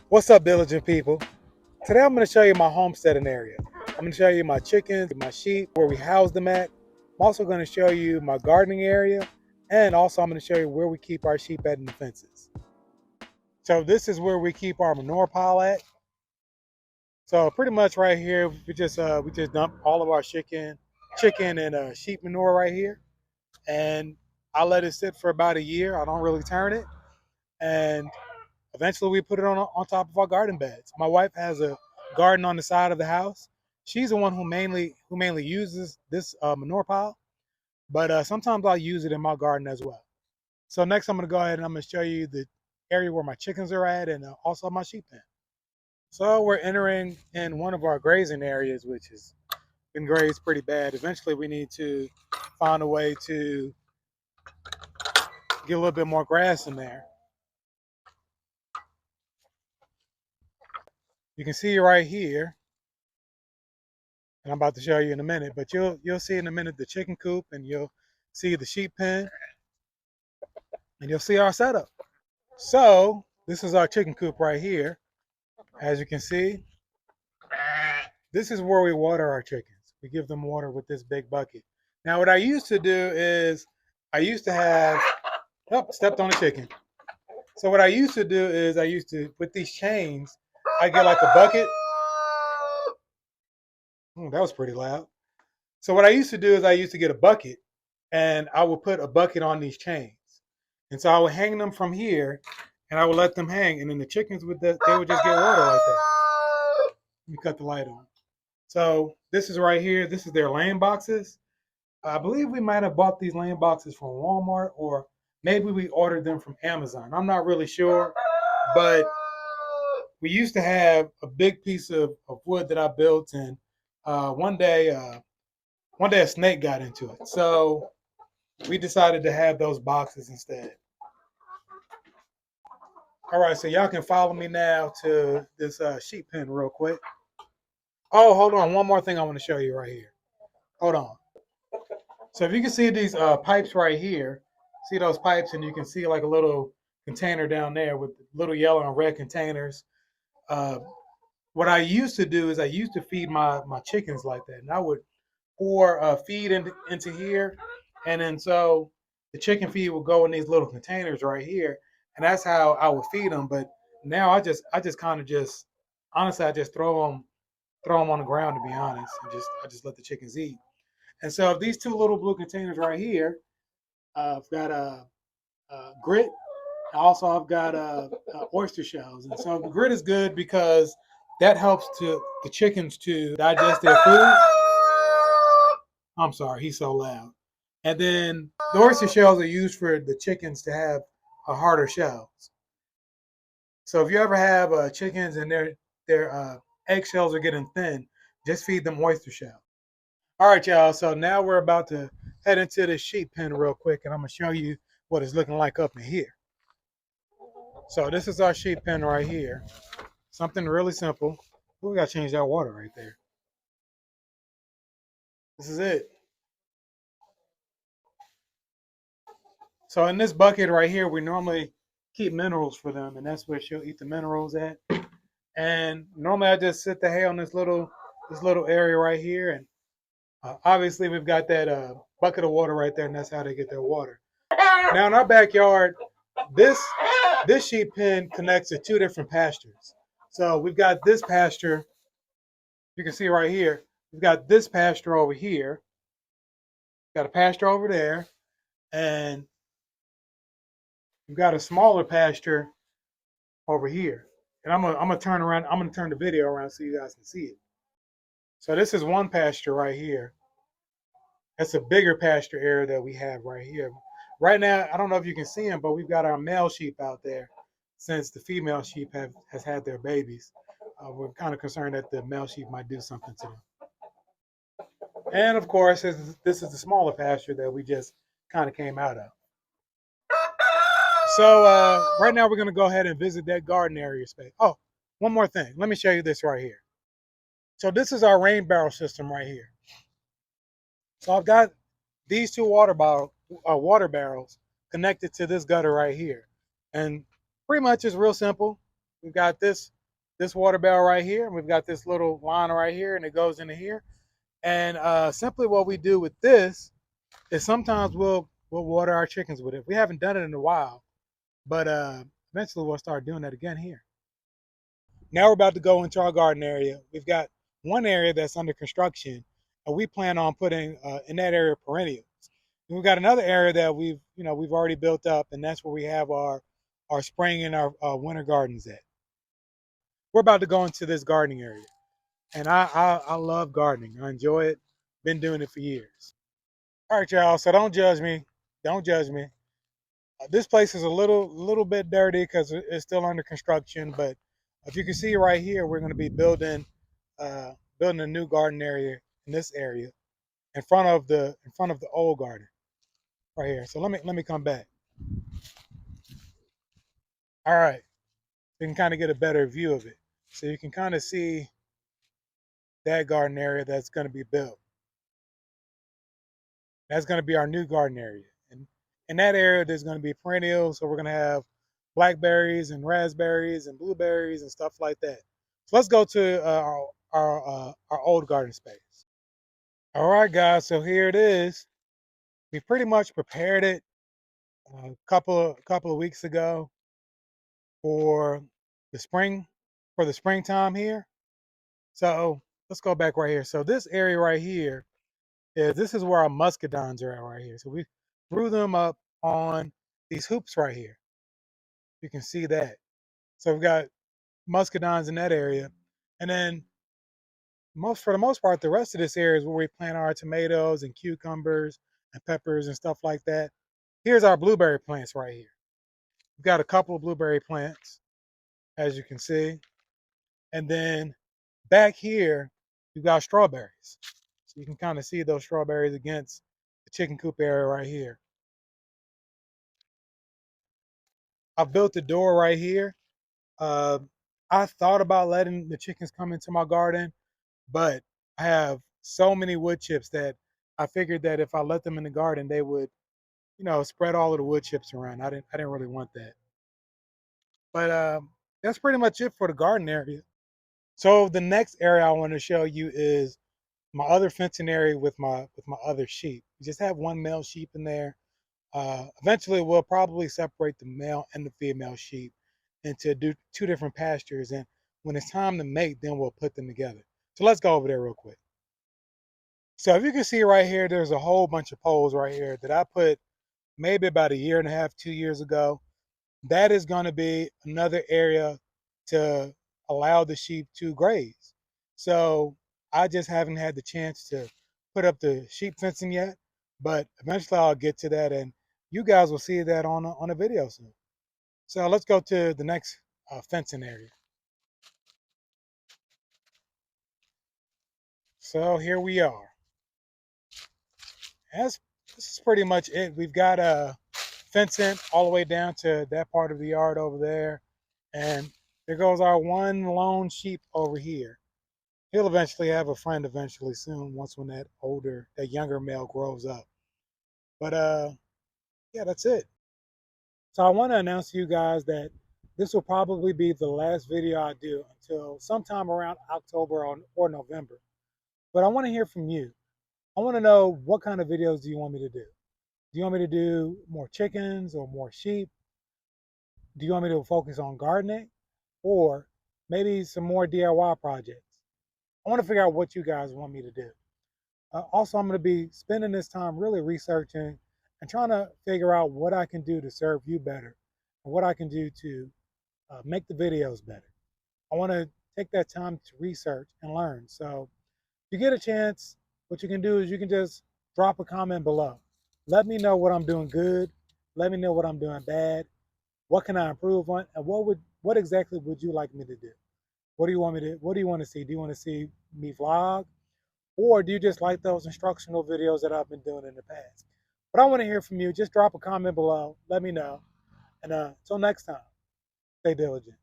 What's up, diligent people? Today I'm going to show you my homesteading area. I'm going to show you my chickens, my sheep, where we house them at. I'm also going to show you my gardening area, and also I'm going to show you where we keep our sheep at in the fences. So this is where we keep our manure pile at. So pretty much right here, we just dump all of our chicken and sheep manure right here, and I let it sit for about a year. I don't really turn it, and eventually, we put it on top of our garden beds. My wife has a garden on the side of the house. She's the one who mainly uses this manure pile, but sometimes I'll use it in my garden as well. So next, I'm going to go ahead and I'm going to show you the area where my chickens are at and also my sheep pen. So we're entering in one of our grazing areas, which has been grazed pretty bad. Eventually, we need to find a way to get a little bit more grass in there. You can see right here, and I'm about to show you in a minute, but you'll see in a minute the chicken coop, and you'll see the sheep pen, and you'll see our setup. So this is our chicken coop right here. As you can see, this is where we water our chickens. We give them water with this big bucket. Now what I used to do is I used to have, oh, stepped on a chicken. So what I used to do is I used to, with these chains, I get like a bucket. That was pretty loud. So what I used to do is I used to get a bucket, and I would put a bucket on these chains. And so I would hang them from here, and I would let them hang, and then the chickens they would just get water like that. Let me cut the light on. So this is right here. This is their laying boxes. I believe we might have bought these laying boxes from Walmart, or maybe we ordered them from Amazon. I'm not really sure, but we used to have a big piece of wood that I built, and one day a snake got into it. So we decided to have those boxes instead. All right, so y'all can follow me now to this sheep pen real quick. Oh, hold on. One more thing I want to show you right here. Hold on. So if you can see these pipes right here, see those pipes, and you can see like a little container down there with little yellow and red containers. Uh, what I used to do is I used to feed my chickens like that, and I would pour feed into here, and then so the chicken feed will go in these little containers right here, and that's how I would feed them. But now I just kind of just honestly I just throw them on the ground, to be honest, and I just let the chickens eat. And so these two little blue containers right here, I've got grit. Also, I've got oyster shells, and so the grit is good because that helps to the chickens to digest their food. I'm sorry, he's so loud. And then the oyster shells are used for the chickens to have a harder shells. So if you ever have chickens and their eggshells are getting thin, just feed them oyster shell. All right, y'all. So now we're about to head into the sheep pen real quick, and I'm gonna show you what it's looking like up in here. So this is our sheep pen right here. Something really simple. Ooh, we gotta change that water right there. This is it. So in this bucket right here, we normally keep minerals for them, and that's where she'll eat the minerals at. And normally I just sit the hay on this little area right here, and obviously we've got that bucket of water right there, and that's how they get their water. Now in our backyard, this this sheep pen connects to two different pastures. So we've got this pasture, you can see right here. We've got this pasture over here, got a pasture over there, and we've got a smaller pasture over here. And I'm gonna turn around. I'm gonna turn the video around so you guys can see it. So this is one pasture right here. That's a bigger pasture area that we have right here. Right now, I don't know if you can see them, but we've got our male sheep out there since the female sheep has had their babies. We're kind of concerned that the male sheep might do something to them. And of course, this is the smaller pasture that we just kind of came out of. So right now we're going to go ahead and visit that garden area space. Oh, one more thing. Let me show you this right here. So this is our rain barrel system right here. So I've got these two water barrels connected to this gutter right here. And pretty much it's real simple. We've got this this water barrel right here, and we've got this little line right here, and it goes into here. And simply what we do with this is sometimes we'll water our chickens with it. We haven't done it in a while, but eventually we'll start doing that again here. Now we're about to go into our garden area. We've got one area that's under construction, and we plan on putting in that area perennials. And we've got another area that we've already built up, and that's where we have our spring and our winter gardens at. We're about to go into this gardening area, and I love gardening. I enjoy it. Been doing it for years. All right, y'all. So don't judge me. Don't judge me. This place is a little bit dirty because it's still under construction. But if you can see right here, we're going to be building a new garden area in this area in front of the old garden right here. So let me come back. All right, you can kind of get a better view of it. So you can kind of see that garden area that's going to be built. That's going to be our new garden area. And in that area, there's going to be perennials. So we're going to have blackberries and raspberries and blueberries and stuff like that. So let's go to our old garden space. All right, guys. So here it is. We pretty much prepared it a couple of weeks ago for the spring, for the springtime here. So let's go back right here. So this area right here this is where our muscadines are at right here. So we grew them up on these hoops right here. You can see that. So we've got muscadines in that area. And then for the most part, the rest of this area is where we plant our tomatoes and cucumbers and peppers and stuff like that. Here's our blueberry plants right here. We've got a couple of blueberry plants, as you can see. And then back here, we've got strawberries. So you can kind of see those strawberries against the chicken coop area right here. I've built a door right here. Uh, I thought about letting the chickens come into my garden, but I have so many wood chips that I figured that if I let them in the garden, they would, spread all of the wood chips around. I didn't really want that. But that's pretty much it for the garden area. So the next area I want to show you is my other fencing area with my other sheep. We just have one male sheep in there. Eventually, we'll probably separate the male and the female sheep into two different pastures. And when it's time to mate, then we'll put them together. So let's go over there real quick. So if you can see right here, there's a whole bunch of poles right here that I put maybe about a year and a half, 2 years ago. That is going to be another area to allow the sheep to graze. So I just haven't had the chance to put up the sheep fencing yet, but eventually I'll get to that, and you guys will see that on a video soon. So let's go to the next fencing area. So here we are. This is pretty much it. We've got fencing all the way down to that part of the yard over there, and there goes our one lone sheep over here. He'll eventually have a friend eventually soon, when that younger male grows up. But yeah, that's it. So I want to announce to you guys that this will probably be the last video I do until sometime around October or November. But I want to hear from you. I want to know, what kind of videos do you want me to do? Do you want me to do more chickens or more sheep? Do you want me to focus on gardening or maybe some more DIY projects? I want to figure out what you guys want me to do. Also, I'm going to be spending this time really researching and trying to figure out what I can do to serve you better and what I can do to make the videos better. I want to take that time to research and learn. So if you get a chance, what you can do is you can just drop a comment below. Let me know what I'm doing good. Let me know what I'm doing bad. What can I improve on? And what exactly would you like me to do? What do you want to see? Do you want to see me vlog? Or do you just like those instructional videos that I've been doing in the past? But I want to hear from you. Just drop a comment below. Let me know. And until next time, stay diligent.